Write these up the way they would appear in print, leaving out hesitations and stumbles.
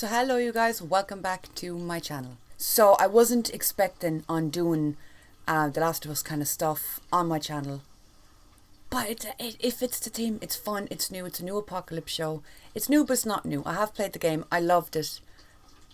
So hello you guys, welcome back to my channel. So I wasn't expecting on doing The Last of Us kind of stuff on my channel. But it fits the theme, it's fun, it's new, it's a new apocalypse show. It's new but it's not new. I have played the game, I loved it.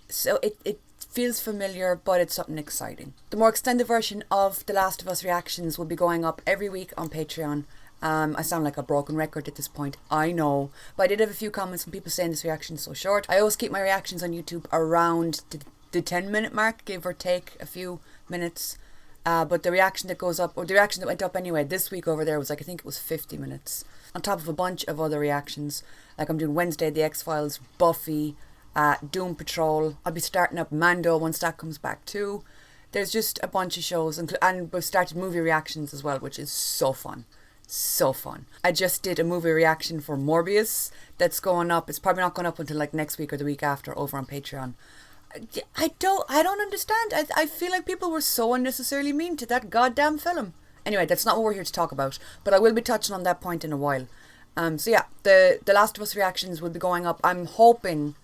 So it feels familiar, but it's something exciting. The more extended version of The Last of Us reactions will be going up every week on Patreon. I sound like a broken record at this point, I know. But I did have a few comments from people saying this reaction is so short. I always keep my reactions on YouTube around the 10-minute mark, give or take a few minutes. But the reaction that goes up, or the reaction that went up anyway this week over there was like, I think it was 50 minutes. On top of a bunch of other reactions. Like I'm doing Wednesday, The X-Files, Buffy, Doom Patrol. I'll be starting up Mando once that comes back too. There's just a bunch of shows, and we've started movie reactions as well, which is so fun. So fun. I just did a movie reaction for Morbius that's going up. It's probably not going up until like next week or the week after over on Patreon. I don't understand. I feel like people were so unnecessarily mean to that goddamn film. Anyway, that's not what we're here to talk about, but I will be touching on that point in a while. So yeah, the Last of Us reactions will be going up. I'm hoping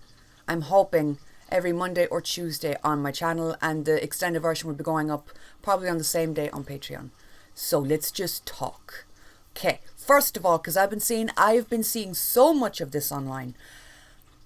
every Monday or Tuesday on my channel, and the extended version will be going up probably on the same day on Patreon. So let's just talk. Okay, first of all, because I've been seeing so much of this online.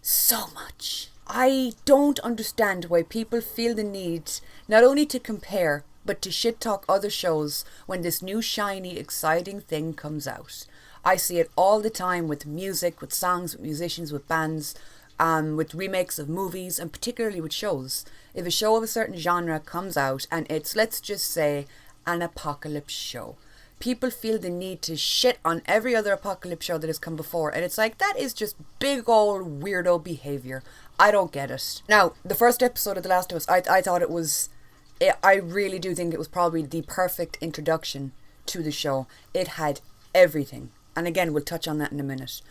So much. I don't understand why people feel the need not only to compare, but to shit talk other shows when this new shiny, exciting thing comes out. I see it all the time with music, with songs, with musicians, with bands, with remakes of movies, and particularly with shows. If a show of a certain genre comes out and it's, let's just say, an apocalypse show, people feel the need to shit on every other apocalypse show that has come before, and it's like, that is just big old weirdo behaviour. I don't get it. Now, the first episode of The Last of Us, I thought it was, I really do think it was probably the perfect introduction to the show. It had everything, and again, we'll touch on that in a minute.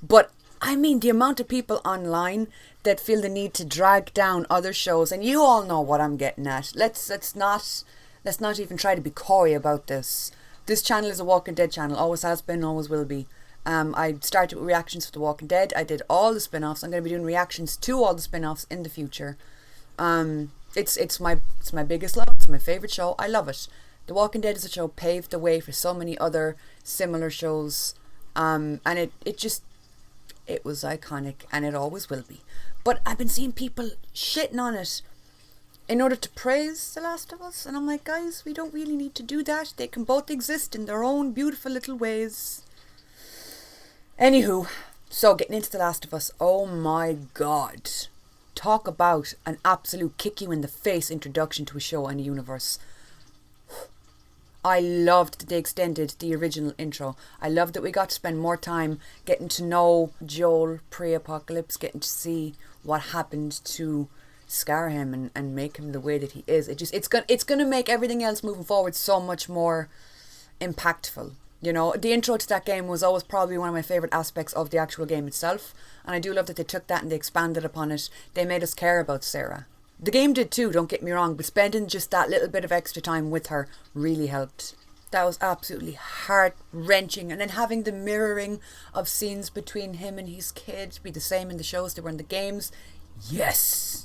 But I mean, the amount of people online that feel the need to drag down other shows, and you all know what I'm getting at. Let's not even try to be coy about this. This channel is a Walking Dead channel, always has been, always will be. I started with reactions for The Walking Dead. I did all the spin-offs. I'm going to be doing reactions to all the spin-offs in the future. It's my biggest love. It's my favourite show. I love it. The Walking Dead as a show paved the way for so many other similar shows. And it was iconic, and it always will be. But I've been seeing people shitting on it in order to praise The Last of Us, and I'm like, guys, we don't really need to do that. They can both exist in their own beautiful little ways. Anywho, so getting into The Last of Us, oh my god. Talk about an absolute kick you in the face introduction to a show and a universe. I loved that they extended the original intro. I loved that we got to spend more time getting to know Joel pre-apocalypse, getting to see what happened to scar him and make him the way that he is. It's gonna make everything else moving forward so much more impactful. You know, the intro to that game was always probably one of my favourite aspects of the actual game itself, and I do love that they took that and they expanded upon it. They made us care about Sarah. The game did too, don't get me wrong, but spending just that little bit of extra time with her really helped. That was absolutely heart-wrenching. And then having the mirroring of scenes between him and his kid be the same in the shows they were in the games. Yes!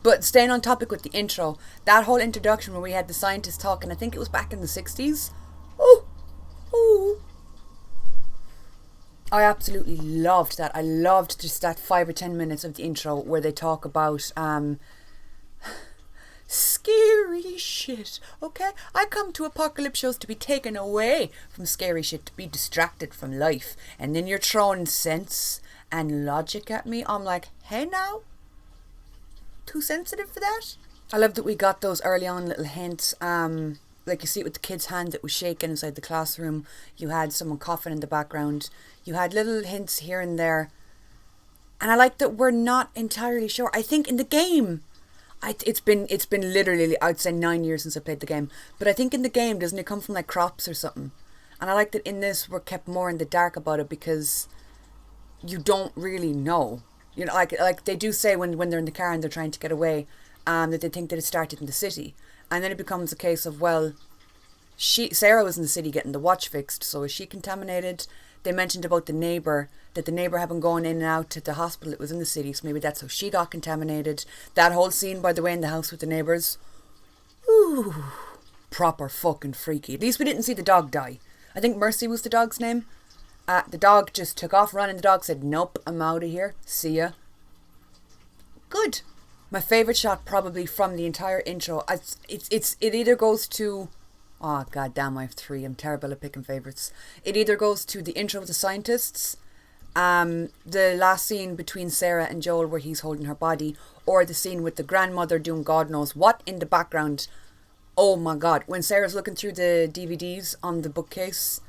But staying on topic with the intro, that whole introduction where we had the scientists talking, I think it was back in the 60s. Oh! I absolutely loved that. I loved just that 5 or 10 minutes of the intro where they talk about scary shit, okay? I come to apocalypse shows to be taken away from scary shit, to be distracted from life. And then you're throwing sense and logic at me. I'm like, hey now? Too sensitive for that? I love that we got those early on little hints. Like you see it with the kid's hand that was shaking inside the classroom. You had someone coughing in the background. You had little hints here and there. And I like that we're not entirely sure. I think in the game, it's been literally, I'd say 9 years since I played the game. But I think in the game, doesn't it come from like crops or something? And I like that in this, we're kept more in the dark about it because you don't really know. You know, like they do say when they're in the car and they're trying to get away, that they think that it started in the city. And then it becomes a case of, well, Sarah was in the city getting the watch fixed, so is she contaminated? they mentioned about the neighbour, that the neighbour had been going in and out to the hospital. It was in the city, so maybe that's how she got contaminated. That whole scene, by the way, in the house with the neighbours, ooh, proper fucking freaky. At least we didn't see the dog die. I think Mercy was the dog's name. The dog just took off running. The dog said, nope, I'm out of here. See ya. Good. My favourite shot probably from the entire intro, it either goes to, oh god damn, I have 3, I'm terrible at picking favourites. It either goes to the intro of the scientists, the last scene between Sarah and Joel where he's holding her body, or the scene with the grandmother doing God knows what in the background. Oh my god, when Sarah's looking through the DVDs on the bookcase,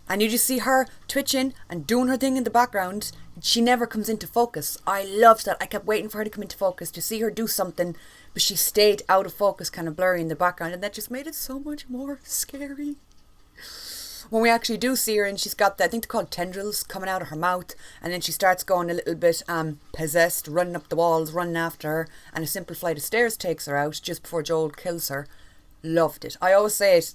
and you just see her twitching and doing her thing in the background. She never comes into focus. I loved that. I kept waiting for her to come into focus, to see her do something, but she stayed out of focus, kind of blurry in the background, and that just made it so much more scary. When we actually do see her, and she's got, I think they're called tendrils, coming out of her mouth, and then she starts going a little bit possessed, running up the walls, running after her, and a simple flight of stairs takes her out just before Joel kills her. Loved it. I always say it.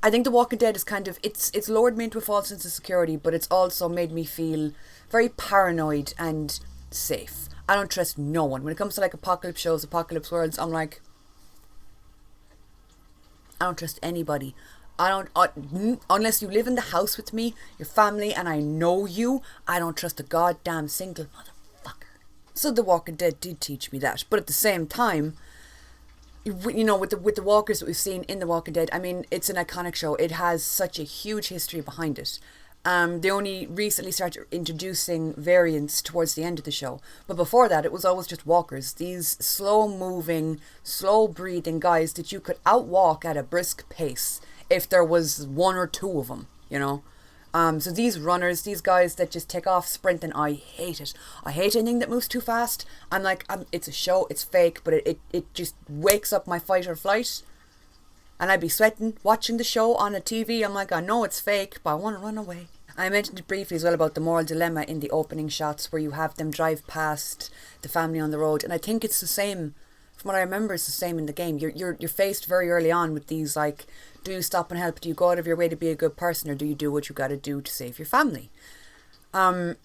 I think The Walking Dead is kind of, it's lowered me into a false sense of security, but it's also made me feel very paranoid and safe. I don't trust no one. When it comes to like apocalypse shows, apocalypse worlds, I'm like, I don't trust anybody. Unless you live in the house with me, your family, and I know you, I don't trust a goddamn single motherfucker. So The Walking Dead did teach me that. But at the same time, you know, with the walkers that we've seen in The Walking Dead, I mean, it's an iconic show. It has such a huge history behind it. They only recently started introducing variants towards the end of the show. But before that, it was always just walkers. These slow-moving, slow-breathing guys that you could outwalk at a brisk pace if there was 1 or 2 of them, you know. So these runners, these guys that just take off sprinting, I hate it. I hate anything that moves too fast. I'm like, it's a show, it's fake, but it just wakes up my fight or flight. And I'd be sweating watching the show on a TV. I'm like, I know it's fake, but I want to run away. I mentioned it briefly as well about the moral dilemma in the opening shots where you have them drive past the family on the road. And I think it's the same, from what I remember, it's the same in the game. You're faced very early on with these, like, do you stop and help? Do you go out of your way to be a good person, or do you do what you got to do to save your family? I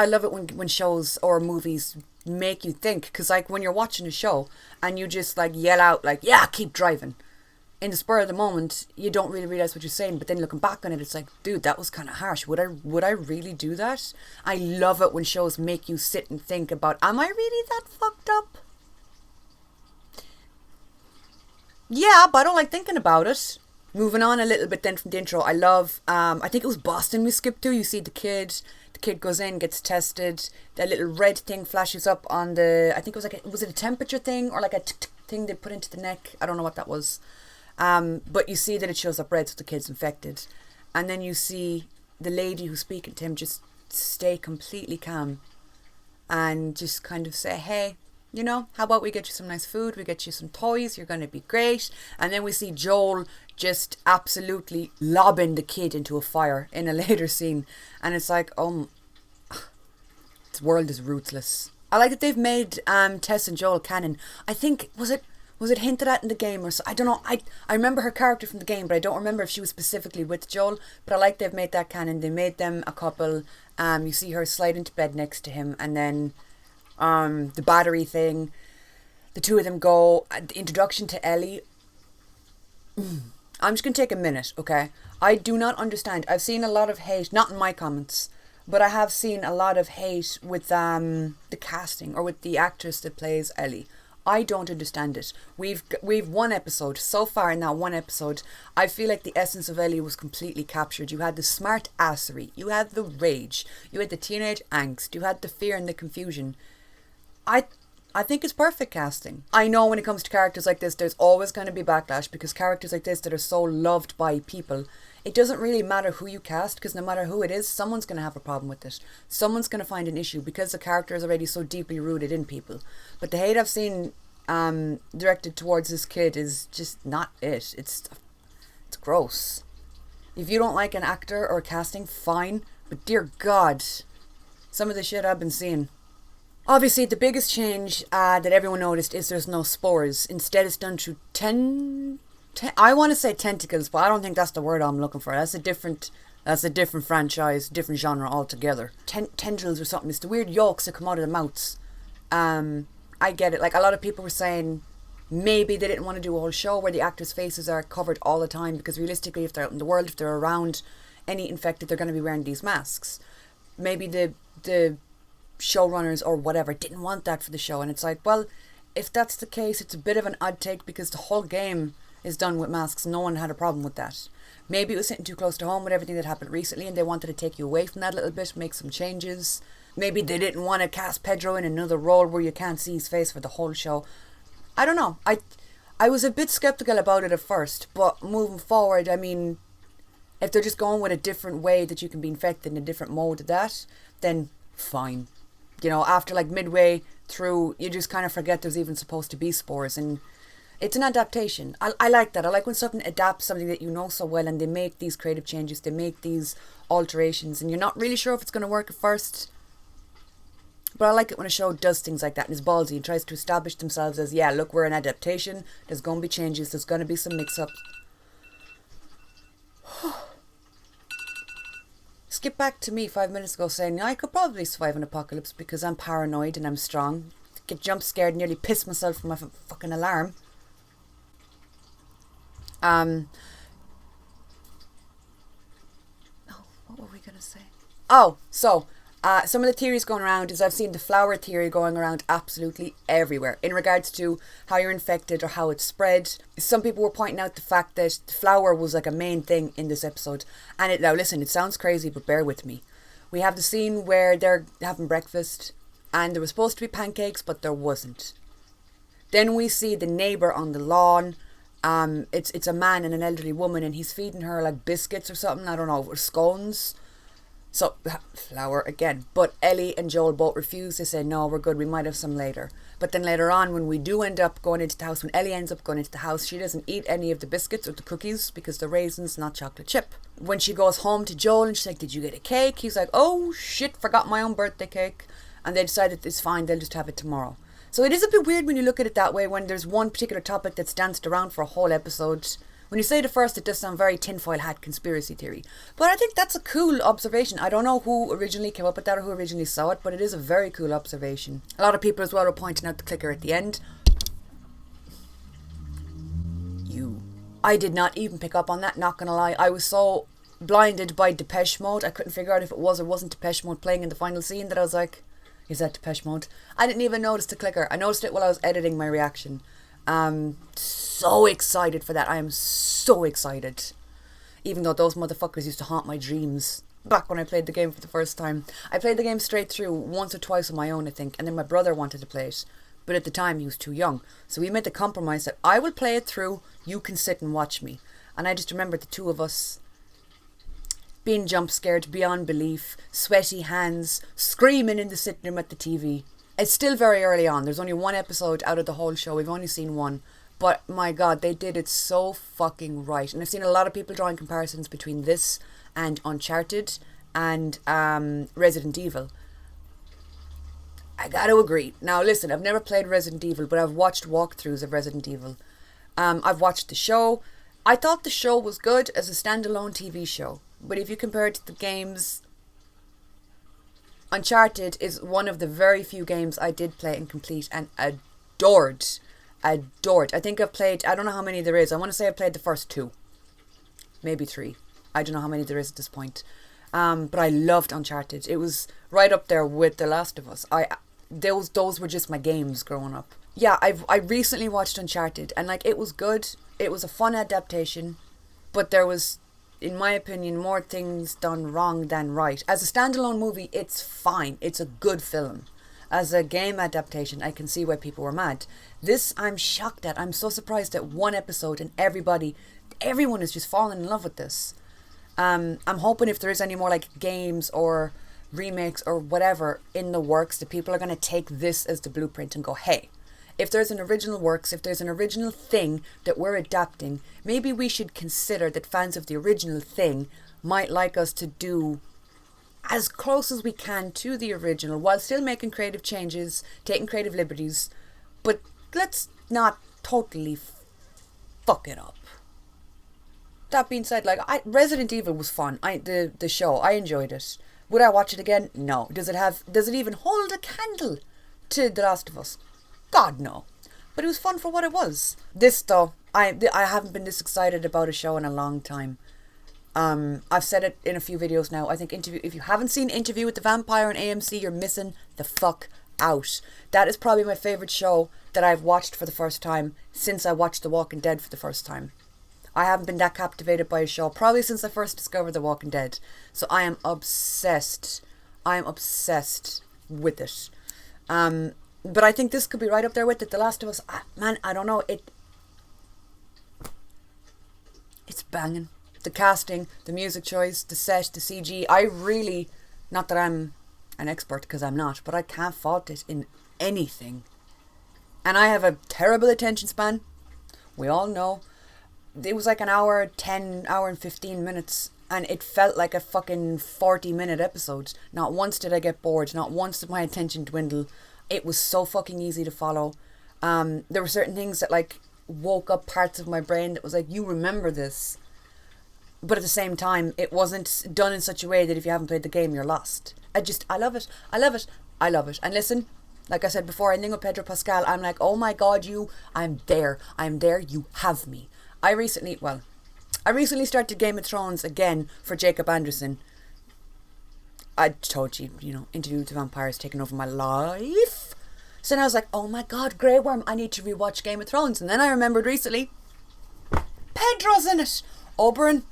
love it when shows or movies make you think, because like when you're watching a show and you just like yell out like, yeah, keep driving. In the spur of the moment, you don't really realise what you're saying, but then looking back on it, it's like, dude, that was kind of harsh. Would I really do that? I love it when shows make you sit and think about, am I really that fucked up? Yeah, but I don't like thinking about it. Moving on a little bit then from the intro, I love, I think it was Boston we skipped to. You see the kid goes in, gets tested, that little red thing flashes up on the, I think it was like, was it a temperature thing or like a thing they put into the neck? I don't know what that was. But you see that it shows up red, so the kid's infected. And then you see the lady who's speaking to him just stay completely calm and just kind of say, hey, you know, how about we get you some nice food, we get you some toys, you're going to be great. And then we see Joel just absolutely lobbing the kid into a fire in a later scene. And it's like, oh, this world is ruthless. I like that they've made Tess and Joel canon. I think, was it hinted at in the game or so? I don't know. I remember her character from the game, but I don't remember if she was specifically with Joel. But I like they've made that canon. They made them a couple. You see her slide into bed next to him, and then the battery thing. The two of them go. The introduction to Ellie. I'm just going to take a minute, okay? I do not understand. I've seen a lot of hate, not in my comments, but I have seen a lot of hate with the casting or with the actress that plays Ellie. I don't understand it. We've one episode. So far in that one episode, I feel like the essence of Ellie was completely captured. You had the smart assery. You had the rage. You had the teenage angst. You had the fear and the confusion. I think it's perfect casting. I know when it comes to characters like this, there's always going to be backlash because characters like this that are so loved by people, it doesn't really matter who you cast, because no matter who it is, someone's going to have a problem with it. Someone's going to find an issue because the character is already so deeply rooted in people. But the hate I've seen directed towards this kid is just not it. It's gross. If you don't like an actor or casting, fine. But dear God, some of the shit I've been seeing. Obviously, the biggest change that everyone noticed is there's no spores. Instead, it's done through I want to say tentacles, but I don't think that's the word I'm looking for. That's a different franchise, different genre altogether. Tendrils or something. It's the weird yolks that come out of the mouths. I get it. Like, a lot of people were saying maybe they didn't want to do a whole show where the actors' faces are covered all the time, because realistically, if they're out in the world, if they're around any infected, they're going to be wearing these masks. Maybe the showrunners or whatever didn't want that for the show, and it's like, well, if that's the case, it's a bit of an odd take, because the whole game is done with masks. No one had a problem with that. Maybe it was sitting too close to home with everything that happened recently, and they wanted to take you away from that a little bit, make some changes. Maybe they didn't want to cast Pedro in another role where you can't see his face for the whole show. I don't know. I was a bit skeptical about it at first, but moving forward, I mean, if they're just going with a different way that you can be infected in a different mode of that, then fine. You know, after like midway through, you just kind of forget there's even supposed to be spores, and it's an adaptation. I like that. I like when something adapts something that you know so well, and they make these creative changes, they make these alterations, and you're not really sure if it's going to work at first. But I like it when a show does things like that and is ballsy and tries to establish themselves as, yeah, look, we're an adaptation, there's going to be changes, there's going to be some mix-ups. Skip back to me 5 minutes ago saying I could probably survive an apocalypse because I'm paranoid and I'm strong. Get jump scared, nearly piss myself from my fucking alarm. Oh, what were we going to say? Oh, so... some of the theories going around is I've seen the flower theory going around absolutely everywhere in regards to how you're infected or how it's spread. Some people were pointing out the fact that the flower was like a main thing in this episode. And now listen, it sounds crazy, but bear with me. We have the scene where they're having breakfast and there was supposed to be pancakes, but there wasn't. Then we see the neighbour on the lawn. It's a man and an elderly woman, and he's feeding her like biscuits or something, I don't know, or scones. So, flour again. But Ellie and Joel both refuse. They say, no, we're good, we might have some later. But then later on, when we do end up going into the house, when Ellie ends up going into the house, she doesn't eat any of the biscuits or the cookies because they're raisins, not chocolate chip. When she goes home to Joel and she's like, did you get a cake? He's like, oh shit, forgot my own birthday cake. And they decide that it's fine, they'll just have it tomorrow. So it is a bit weird when you look at it that way, when there's one particular topic that's danced around for a whole episode. When you say it at first, it does sound very tinfoil hat conspiracy theory. But I think that's a cool observation. I don't know who originally came up with that or who originally saw it, but it is a very cool observation. A lot of people as well were pointing out the clicker at the end. I did not even pick up on that, not gonna lie. I was so blinded by Depeche Mode, I couldn't figure out if it was or wasn't Depeche Mode playing in the final scene, that I was like, is that Depeche Mode? I didn't even notice the clicker. I noticed it while I was editing my reaction. So excited for that. I am so excited. Even though those motherfuckers used to haunt my dreams back when I played the game for the first time. I played the game straight through once or twice on my own, I think, and then my brother wanted to play it. But at the time he was too young. So we made the compromise that I will play it through, you can sit and watch me. And I just remember the two of us being jump scared beyond belief, sweaty hands, screaming in the sitting room at the TV. It's still very early on. There's only one episode out of the whole show. We've only seen one. But my God, they did it so fucking right. And I've seen a lot of people drawing comparisons between this and Uncharted and Resident Evil. I gotta agree. Now listen, I've never played Resident Evil, but I've watched walkthroughs of Resident Evil. I've watched the show. I thought the show was good as a standalone TV show. But if you compare it to the games, Uncharted is one of the very few games I did play and complete and adored. I think I've played, I don't know how many there is. I want to say I played the first 2. Maybe 3. I don't know how many there is at this point. But I loved Uncharted. It was right up there with The Last of Us. Those were just my games growing up. Yeah, I recently watched Uncharted and like it was good. It was a fun adaptation. But there was, in my opinion, more things done wrong than right. As a standalone movie, it's fine. It's a good film. As a game adaptation, I can see why people were mad. This, I'm shocked at. I'm so surprised at one episode and everyone is just falling in love with this. I'm hoping if there is any more like games or remakes or whatever in the works, that people are going to take this as the blueprint and go, hey, if there's an original works, if there's an original thing that we're adapting, maybe we should consider that fans of the original thing might like us to do as close as we can to the original while still making creative changes, taking creative liberties, but let's not totally fuck it up. that being said, like, Resident Evil was fun. The show, I enjoyed it. Would I watch it again? No. Does it even hold a candle to The Last of Us? God, no. But it was fun for what it was. This, though, I haven't been this excited about a show in a long time. I've said it in a few videos now. I think if you haven't seen Interview with the Vampire on AMC, you're missing the fuck out. That is probably my favourite show that I've watched for the first time since I watched The Walking Dead for the first time. I haven't been that captivated by a show probably since I first discovered The Walking Dead. So I am obsessed. I am obsessed with it. But I think this could be right up there with it. The Last of Us, man, I don't know. It's banging. The casting, the music choice, the set, the CG. I really, not that I'm an expert because I'm not, but I can't fault it in anything. And I have a terrible attention span. We all know. It was like an hour, 10 hour and 15 minutes. And it felt like a fucking 40-minute episode. Not once did I get bored. Not once did my attention dwindle. It was so fucking easy to follow. There were certain things that like woke up parts of my brain that was like, you remember this. But at the same time, it wasn't done in such a way that if you haven't played the game, you're lost. I love it. I love it. I love it. And listen, like I said before, ending with Pedro Pascal, I'm like, oh my God, I'm there. I'm there. You have me. I recently started Game of Thrones again for Jacob Anderson. I told you, Interview with the Vampire has taken over my life. So then I was like, oh my God, Grey Worm, I need to rewatch Game of Thrones. And then I remembered recently, Pedro's in it. Oberyn.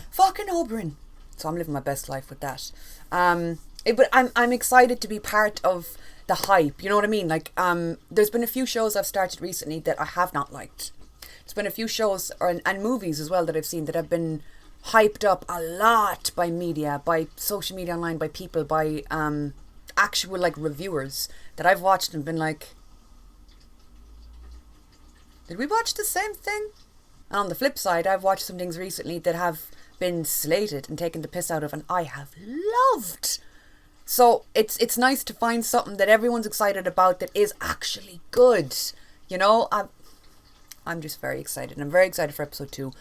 Fucking Oberyn. So I'm living my best life with that. But I'm excited to be part of the hype. You know what I mean? Like, there's been a few shows I've started recently that I have not liked. There's been a few shows and movies as well that I've seen that have been hyped up a lot by media, by social media online, by people, by actual like reviewers that I've watched and been like, did we watch the same thing? And on the flip side, I've watched some things recently that have been slated and taken the piss out of, and I have loved. So it's nice to find something that everyone's excited about that is actually good. I'm just very excited. I'm very excited for episode 2.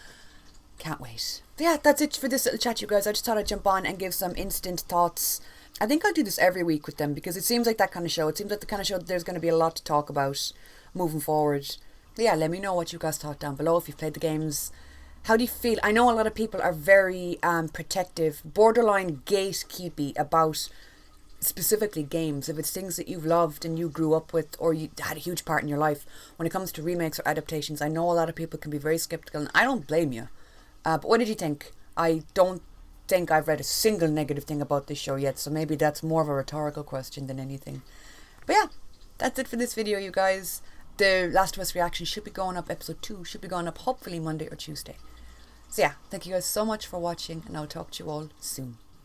Can't wait. But yeah, that's it for this little chat, you guys. I just thought I'd jump on and give some instant thoughts. I think I'll do this every week with them because it seems like that kind of show. It seems like the kind of show that there's going to be a lot to talk about moving forward. But yeah, let me know what you guys thought down below if you've played the games. How do you feel? I know a lot of people are very protective, borderline gatekeepy about specifically games. If it's things that you've loved and you grew up with or you had a huge part in your life, when it comes to remakes or adaptations, I know a lot of people can be very skeptical and I don't blame you. But what did you think? I don't think I've read a single negative thing about this show yet, so maybe that's more of a rhetorical question than anything. But yeah, that's it for this video, you guys. The Last of Us reaction should be going up, episode 2 should be going up hopefully Monday or Tuesday. So yeah, thank you guys so much for watching and I'll talk to you all soon.